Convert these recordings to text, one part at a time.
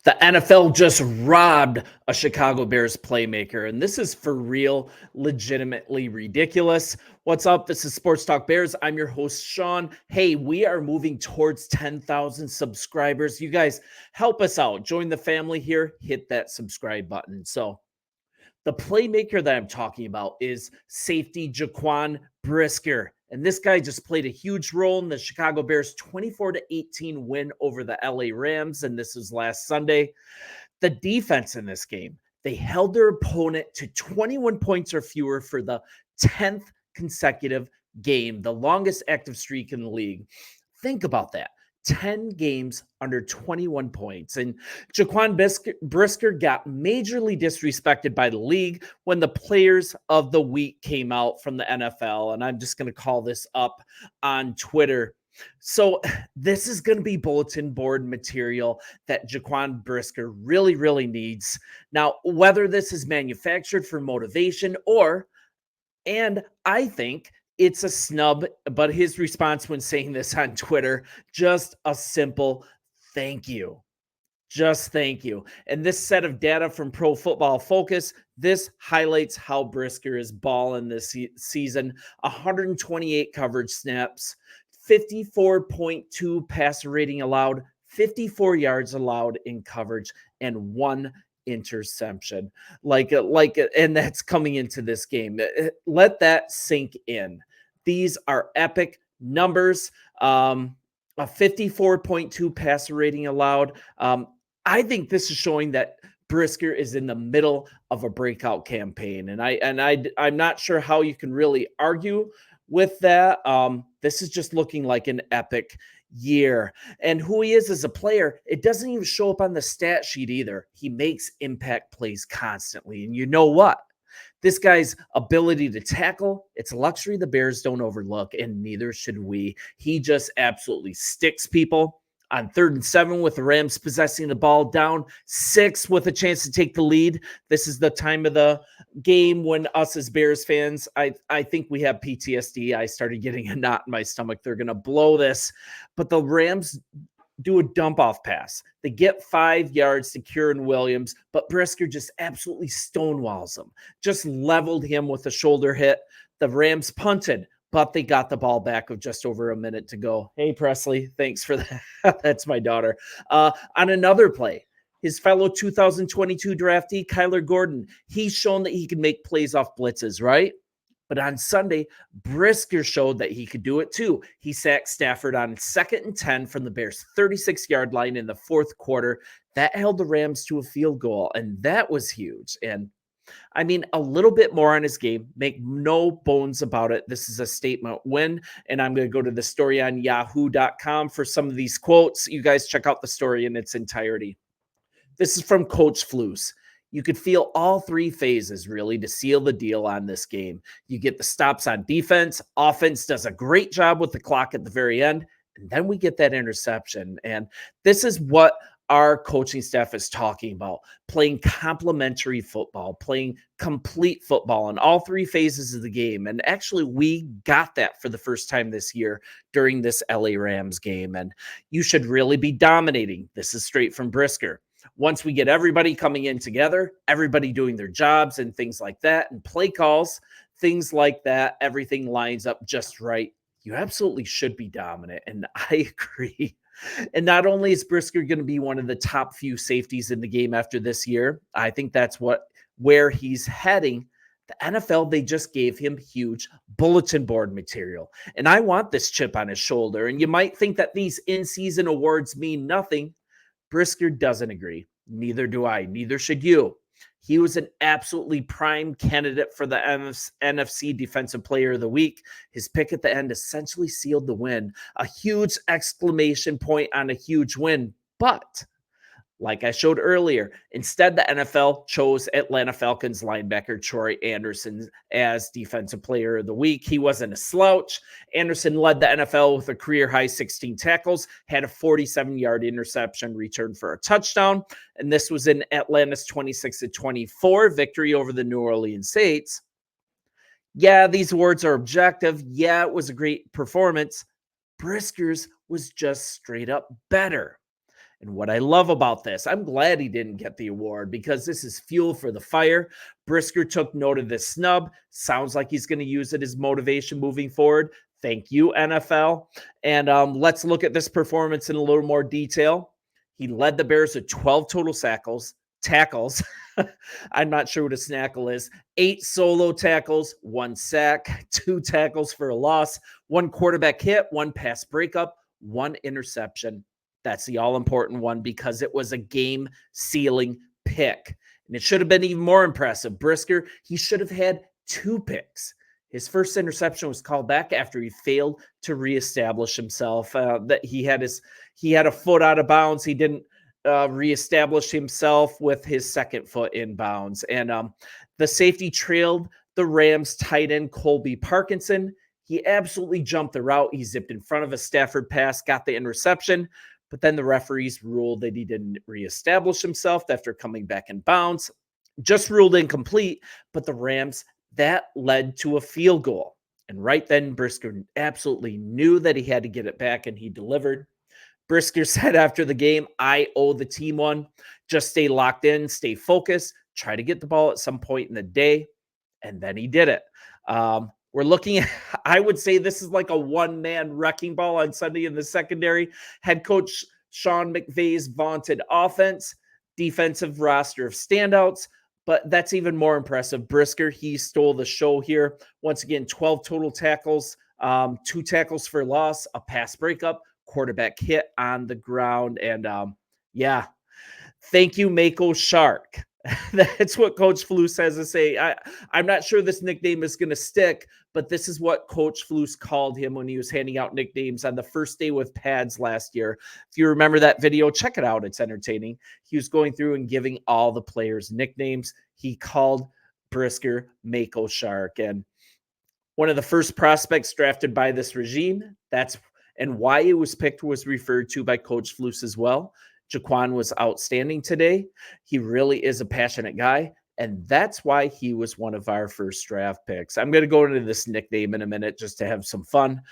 The NFL just robbed a Chicago Bears playmaker, and this is for real, legitimately ridiculous. What's up? This is Sports Talk Bears. I'm your host, Sean. Hey, we are moving towards 10,000 subscribers. You guys help us out. Join the family here. Hit that subscribe button. So, the playmaker that I'm talking about is safety Jaquan Brisker. And this guy just played a huge role in the Chicago Bears 24-18 win over the LA Rams. And this was last Sunday. The defense in this game, they held their opponent to 21 points or fewer for the 10th consecutive game, the longest active streak in the league. Think about that. 10 games under 21 points. And Jaquan Brisker got majorly disrespected by the league when the players of the week came out from the NFL. And I'm just going to call this up on Twitter. So this is going to be bulletin board material that Jaquan Brisker really, really needs. Now, whether this is manufactured for motivation and I think it's a snub, but his response when saying this on Twitter, just a simple thank you. Just thank you. And this set of data from Pro Football Focus, this highlights how Brisker is balling this season. 128 coverage snaps, 54.2 passer rating allowed, 54 yards allowed in coverage, and 1 interception. And that's coming into this game. Let that sink in. These are epic numbers. A 54.2 passer rating allowed. I think this is showing that Brisker is in the middle of a breakout campaign, and I'm not sure how you can really argue with that. This is just looking like an epic year. And who he is as a player, it doesn't even show up on the stat sheet either. He makes impact plays constantly. And you know what? This guy's ability to tackle, it's a luxury the Bears don't overlook, and neither should we. He just absolutely sticks people. On 3rd and 7 with the Rams possessing the ball, down 6 with a chance to take the lead. This is the time of the game when us as Bears fans, I think we have PTSD. I started getting a knot in my stomach. They're going to blow this. But the Rams do a dump off pass. They get 5 yards to Kieran Williams, but Brisker just absolutely stonewalls him, just leveled him with a shoulder hit. The Rams punted, but they got the ball back with just over a minute to go. Hey, Presley, thanks for that. That's my daughter. On another play, his fellow 2022 draftee, Kyler Gordon, he's shown that he can make plays off blitzes, right? But on Sunday, Brisker showed that he could do it too. He sacked Stafford on 2nd and 10 from the Bears' 36-yard line in the 4th quarter. That held the Rams to a field goal, and that was huge. And I mean, a little bit more on his game. Make no bones about it. This is a statement win. And I'm going to go to the story on yahoo.com for some of these quotes. You guys check out the story in its entirety. This is from Coach Flus. You could feel all 3 phases really to seal the deal on this game. You get the stops on defense. Offense does a great job with the clock at the very end. And then we get that interception. And this is what our coaching staff is talking about: playing complementary football, playing complete football in all 3 phases of the game. And actually, we got that for the first time this year during this LA Rams game. And you should really be dominating. This is straight from Brisker. Once we get everybody coming in together, everybody doing their jobs and things like that, and play calls, things like that, everything lines up just right. You absolutely should be dominant. And I agree. And not only is Brisker going to be one of the top few safeties in the game after this year, I think that's where he's heading. The NFL, they just gave him huge bulletin board material. And I want this chip on his shoulder. And you might think that these in-season awards mean nothing. Brisker doesn't agree. Neither do I. Neither should you. He was an absolutely prime candidate for the NFC Defensive Player of the Week. His pick at the end essentially sealed the win. A huge exclamation point on a huge win. But like I showed earlier, instead the NFL chose Atlanta Falcons linebacker Troy Anderson as Defensive Player of the Week. He wasn't a slouch. Anderson led the NFL with a career-high 16 tackles, had a 47-yard interception return for a touchdown, and this was in Atlanta's 26-24 victory over the New Orleans Saints. Yeah, these awards are objective. Yeah, it was a great performance. Brisker's was just straight up better. And what I love about this, I'm glad he didn't get the award because this is fuel for the fire. Brisker took note of this snub. Sounds like he's going to use it as motivation moving forward. Thank you, NFL. And let's look at this performance in a little more detail. He led the Bears with 12 total tackles. I'm not sure what a snackle is. 8 solo tackles, 1 sack, 2 tackles for a loss, 1 quarterback hit, 1 pass breakup, 1 interception. That's the all-important one because it was a game-sealing pick. And it should have been even more impressive. Brisker, he should have had 2 picks. His first interception was called back after he failed to reestablish himself. That he had a foot out of bounds. He didn't reestablish himself with his second foot in bounds. And the safety trailed the Rams tight end Colby Parkinson. He absolutely jumped the route. He zipped in front of a Stafford pass, got the interception. But then the referees ruled that he didn't reestablish himself after coming back in bounds. Just ruled incomplete, but the Rams, that led to a field goal. And right then, Brisker absolutely knew that he had to get it back, and he delivered. Brisker said after the game, I owe the team one. Just stay locked in, stay focused, try to get the ball at some point in the day. And then he did it. We're looking at, I would say this is like a one-man wrecking ball on Sunday in the secondary. Head coach Sean McVay's vaunted offense, defensive roster of standouts, but that's even more impressive. Brisker, he stole the show here. Once again, 12 total tackles, 2 tackles for loss, a pass breakup, quarterback hit on the ground. And thank you, Mako Shark. That's what Coach Flus has to say. I'm not sure this nickname is going to stick, but this is what Coach Flus called him when he was handing out nicknames on the first day with pads last year. If you remember that video, check it out. It's entertaining. He was going through and giving all the players nicknames. He called Brisker Mako Shark. And one of the first prospects drafted by this regime, and why it was picked was referred to by Coach Flus as well. Jaquan was outstanding today. He really is a passionate guy, and that's why he was one of our first draft picks. I'm going to go into this nickname in a minute just to have some fun.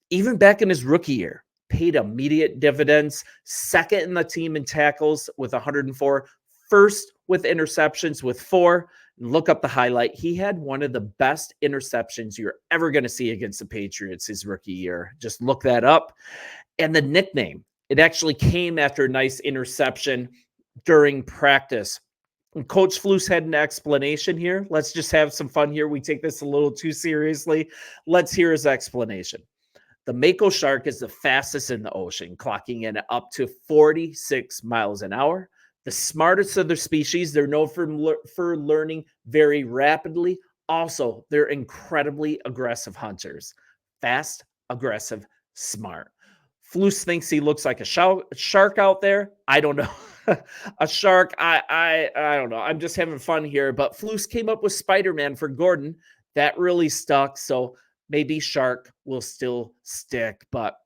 Even back in his rookie year, paid immediate dividends, second in the team in tackles with 104, first with interceptions with 4. Look up the highlight. He had one of the best interceptions you're ever going to see against the Patriots his rookie year. Just look that up. And the nickname, it actually came after a nice interception during practice. And Coach Flus had an explanation here. Let's just have some fun here. We take this a little too seriously. Let's hear his explanation. The Mako Shark is the fastest in the ocean, clocking in up to 46 miles an hour. The smartest of their species. They're known for learning very rapidly. Also, they're incredibly aggressive hunters. Fast, aggressive, smart. Flus thinks he looks like a shark out there. I don't know. A shark, I don't know. I'm just having fun here. But Flus came up with Spider-Man for Gordon. That really stuck. So maybe shark will still stick. But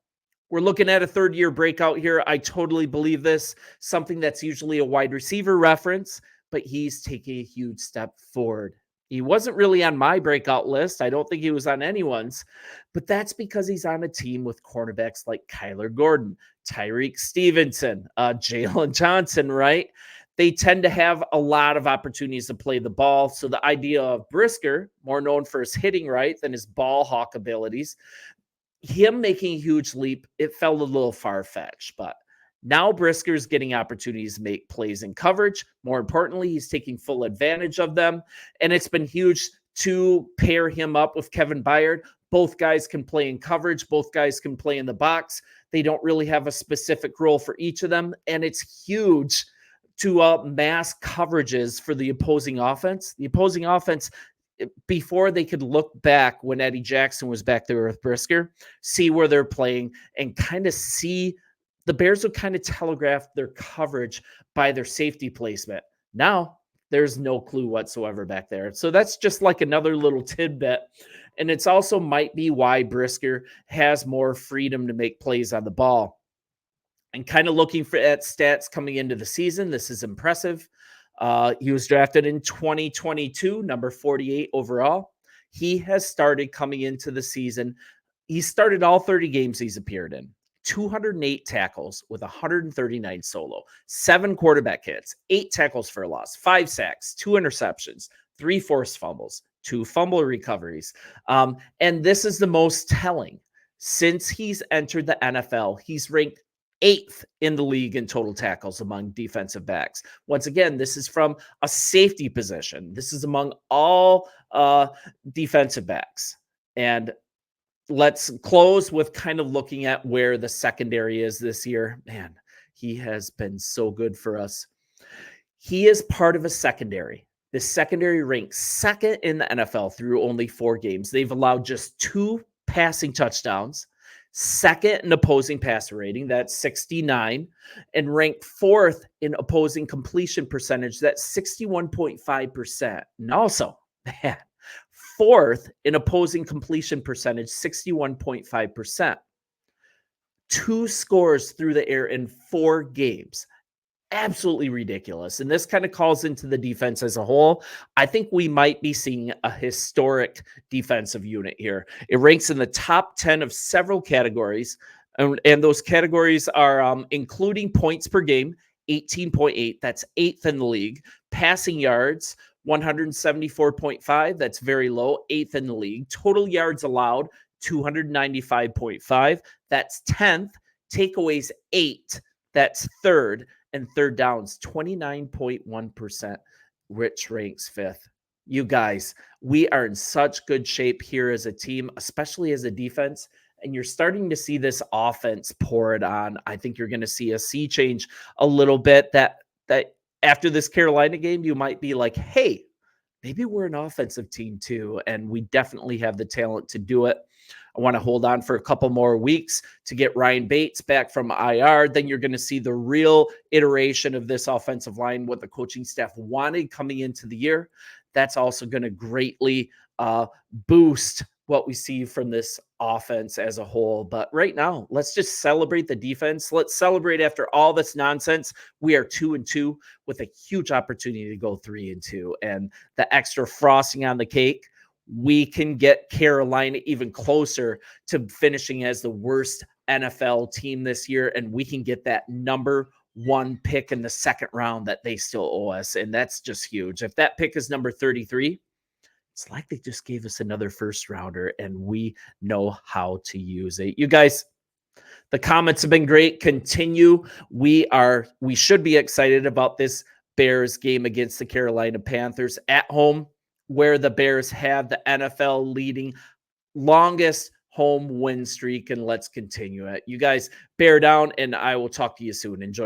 we're looking at a third-year breakout here. I totally believe this. Something that's usually a wide receiver reference, but he's taking a huge step forward. He wasn't really on my breakout list. I don't think he was on anyone's, but that's because he's on a team with cornerbacks like Kyler Gordon, Tyreek Stevenson, Jalen Johnson, right? They tend to have a lot of opportunities to play the ball. So the idea of Brisker, more known for his hitting right than his ball hawk abilities, him making a huge leap, it felt a little far-fetched, but now Brisker's getting opportunities to make plays in coverage. More importantly, he's taking full advantage of them. And it's been huge to pair him up with Kevin Byard. Both guys can play in coverage. Both guys can play in the box. They don't really have a specific role for each of them. And it's huge to mass coverages for the opposing offense. The opposing offense, before they could look back when Eddie Jackson was back there with Brisker, see where they're playing and kind of see the Bears would kind of telegraph their coverage by their safety placement. Now there's no clue whatsoever back there. So that's just like another little tidbit. And it's also might be why Brisker has more freedom to make plays on the ball. And kind of looking at stats coming into the season, this is impressive. He was drafted in 2022, number 48 overall. He has started coming into the season. He started all 30 games he's appeared in. 208 tackles with 139 solo, 7 quarterback hits, 8 tackles for a loss, 5 sacks, 2 interceptions, 3 forced fumbles, 2 fumble recoveries. And this is the most telling. Since he's entered the NFL, he's ranked 8th in the league in total tackles among defensive backs. Once again, this is from a safety position. This is among all defensive backs. And let's close with kind of looking at where the secondary is this year. Man, he has been so good for us. He is part of a secondary. The secondary ranks 2nd in the NFL through only 4 games. They've allowed just 2 passing touchdowns, 2nd in opposing passer rating, that's 69, and ranked 4th in opposing completion percentage, that's 61.5%. And also, man, 4th in opposing completion percentage, 61.5%. 2 scores through the air in 4 games. Absolutely ridiculous. And this kind of calls into the defense as a whole. I think we might be seeing a historic defensive unit here. It ranks in the top 10 of several categories. And those categories are including points per game, 18.8. That's 8th in the league. Passing yards, 174.5. That's very low, 8th in the league. Total yards allowed, 295.5. That's 10th. Takeaways, 8. That's 3rd. And third downs, 29.1%, which ranks 5th. You guys, we are in such good shape here as a team, especially as a defense, and you're starting to see this offense pour it on. I think you're going to see a sea change a little bit that after this Carolina game, you might be like, hey, maybe we're an offensive team too, and we definitely have the talent to do it. I want to hold on for a couple more weeks to get Ryan Bates back from IR. Then you're going to see the real iteration of this offensive line, what the coaching staff wanted coming into the year. That's also going to greatly boost what we see from this offense as a whole. But right now, let's just celebrate the defense. Let's celebrate after all this nonsense. We are 2-2 with a huge opportunity to go 3-2. And the extra frosting on the cake, we can get Carolina even closer to finishing as the worst NFL team this year, and we can get that number 1 pick in the 2nd round that they still owe us, and that's just huge. If that pick is number 33, it's like they just gave us another 1st rounder, and we know how to use it. You guys, the comments have been great. Continue. We should be excited about this Bears game against the Carolina Panthers at home, where the Bears have the NFL leading longest home win streak, and let's continue it. You guys bear down, and I will talk to you soon. Enjoy the